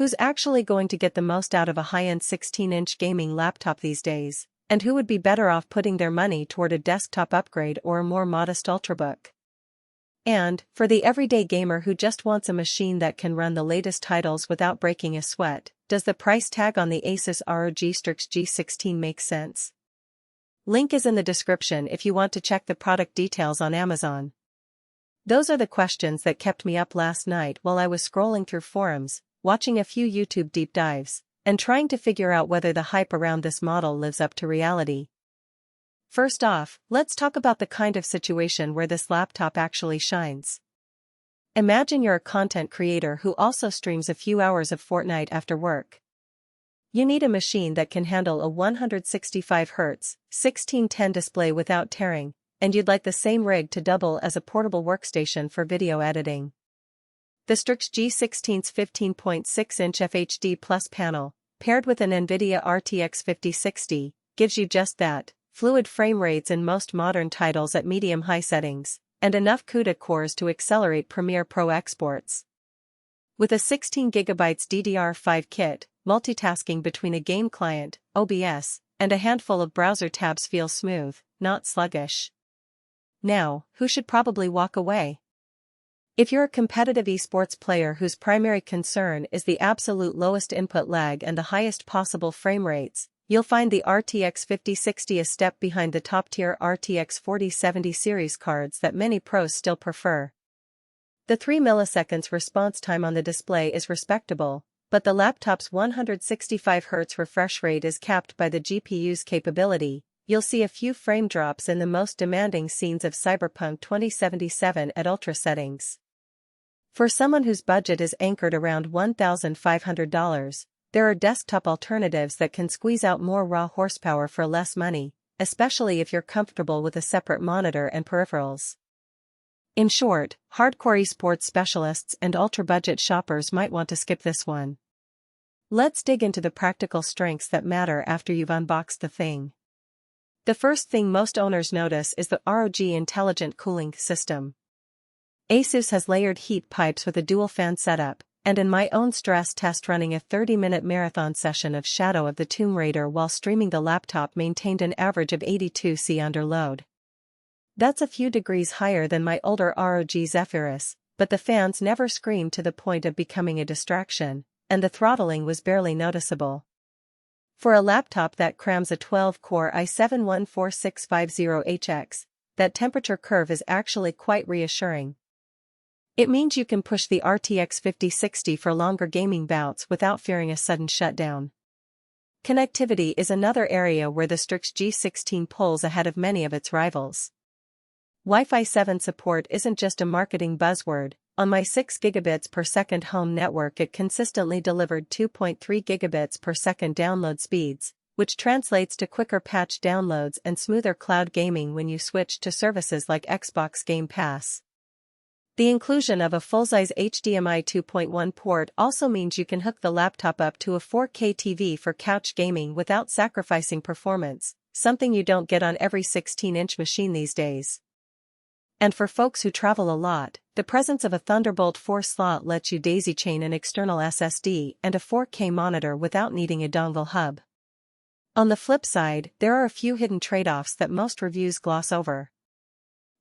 Who's actually going to get the most out of a high-end 16-inch gaming laptop these days, and who would be better off putting their money toward a desktop upgrade or a more modest Ultrabook? And, for the everyday gamer who just wants a machine that can run the latest titles without breaking a sweat, does the price tag on the ASUS ROG Strix G16 make sense? Link is in the description if you want to check the product details on Amazon. Those are the questions that kept me up last night while I was scrolling through forums, watching a few YouTube deep dives, and trying to figure out whether the hype around this model lives up to reality. First off, let's talk about the kind of situation where this laptop actually shines. Imagine you're a content creator who also streams a few hours of Fortnite after work. You need a machine that can handle a 165Hz, 1610 display without tearing, and you'd like the same rig to double as a portable workstation for video editing. The Strix G16's 15.6-inch FHD Plus panel, paired with an NVIDIA RTX 5060, gives you just that, fluid frame rates in most modern titles at medium-high settings, and enough CUDA cores to accelerate Premiere Pro exports. With a 16GB DDR5 kit, multitasking between a game client, OBS, and a handful of browser tabs feels smooth, not sluggish. Now, who should probably walk away? If you're a competitive esports player whose primary concern is the absolute lowest input lag and the highest possible frame rates, you'll find the RTX 5060 a step behind the top-tier RTX 4070 series cards that many pros still prefer. The 3 milliseconds response time on the display is respectable, but the laptop's 165Hz refresh rate is capped by the GPU's capability. You'll see a few frame drops in the most demanding scenes of Cyberpunk 2077 at ultra settings. For someone whose budget is anchored around $1,500, there are desktop alternatives that can squeeze out more raw horsepower for less money, especially if you're comfortable with a separate monitor and peripherals. In short, hardcore esports specialists and ultra-budget shoppers might want to skip this one. Let's dig into the practical strengths that matter after you've unboxed the thing. The first thing most owners notice is the ROG Intelligent Cooling System. ASUS has layered heat pipes with a dual-fan setup, and in my own stress test running a 30-minute marathon session of Shadow of the Tomb Raider while streaming, the laptop maintained an average of 82 C under load. That's a few degrees higher than my older ROG Zephyrus, but the fans never screamed to the point of becoming a distraction, and the throttling was barely noticeable. For a laptop that crams a 12-core i7-14650HX, that temperature curve is actually quite reassuring. It means you can push the RTX 5060 for longer gaming bouts without fearing a sudden shutdown. Connectivity is another area where the Strix G16 pulls ahead of many of its rivals. Wi-Fi 7 support isn't just a marketing buzzword. On my 6 gigabits per second home network, it consistently delivered 2.3 gigabits per second download speeds, which translates to quicker patch downloads and smoother cloud gaming when you switch to services like Xbox Game Pass. The inclusion of a full-size HDMI 2.1 port also means you can hook the laptop up to a 4K TV for couch gaming without sacrificing performance, something you don't get on every 16-inch machine these days. And for folks who travel a lot, the presence of a Thunderbolt 4 slot lets you daisy-chain an external SSD and a 4K monitor without needing a dongle hub. On the flip side, there are a few hidden trade-offs that most reviews gloss over.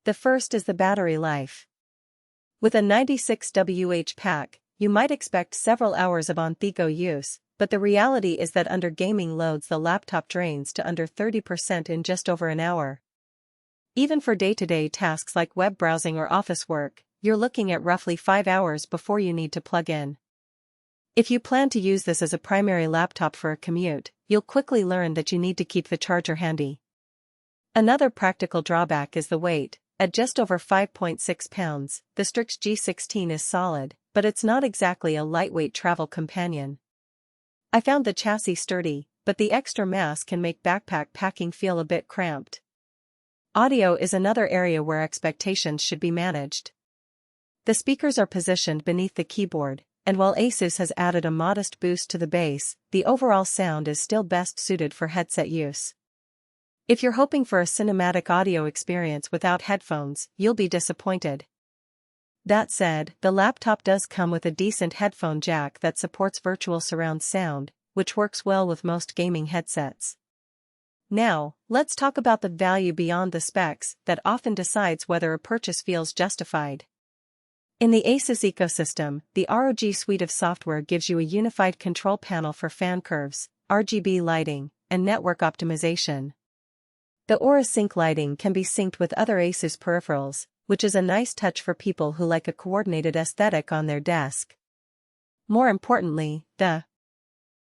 The first is the battery life. With a 96Wh pack, you might expect several hours of on-the-go use, but the reality is that under gaming loads the laptop drains to under 30% in just over an hour. Even for day-to-day tasks like web browsing or office work, you're looking at roughly 5 hours before you need to plug in. If you plan to use this as a primary laptop for a commute, you'll quickly learn that you need to keep the charger handy. Another practical drawback is the weight. At just over 5.6 pounds, the Strix G16 is solid, but it's not exactly a lightweight travel companion. I found the chassis sturdy, but the extra mass can make backpack packing feel a bit cramped. Audio is another area where expectations should be managed. The speakers are positioned beneath the keyboard, and while ASUS has added a modest boost to the bass, the overall sound is still best suited for headset use. If you're hoping for a cinematic audio experience without headphones, you'll be disappointed. That said, the laptop does come with a decent headphone jack that supports virtual surround sound, which works well with most gaming headsets. Now, let's talk about the value beyond the specs that often decides whether a purchase feels justified. In the ASUS ecosystem, the ROG suite of software gives you a unified control panel for fan curves, RGB lighting, and network optimization. The Aura Sync lighting can be synced with other ASUS peripherals, which is a nice touch for people who like a coordinated aesthetic on their desk. More importantly, the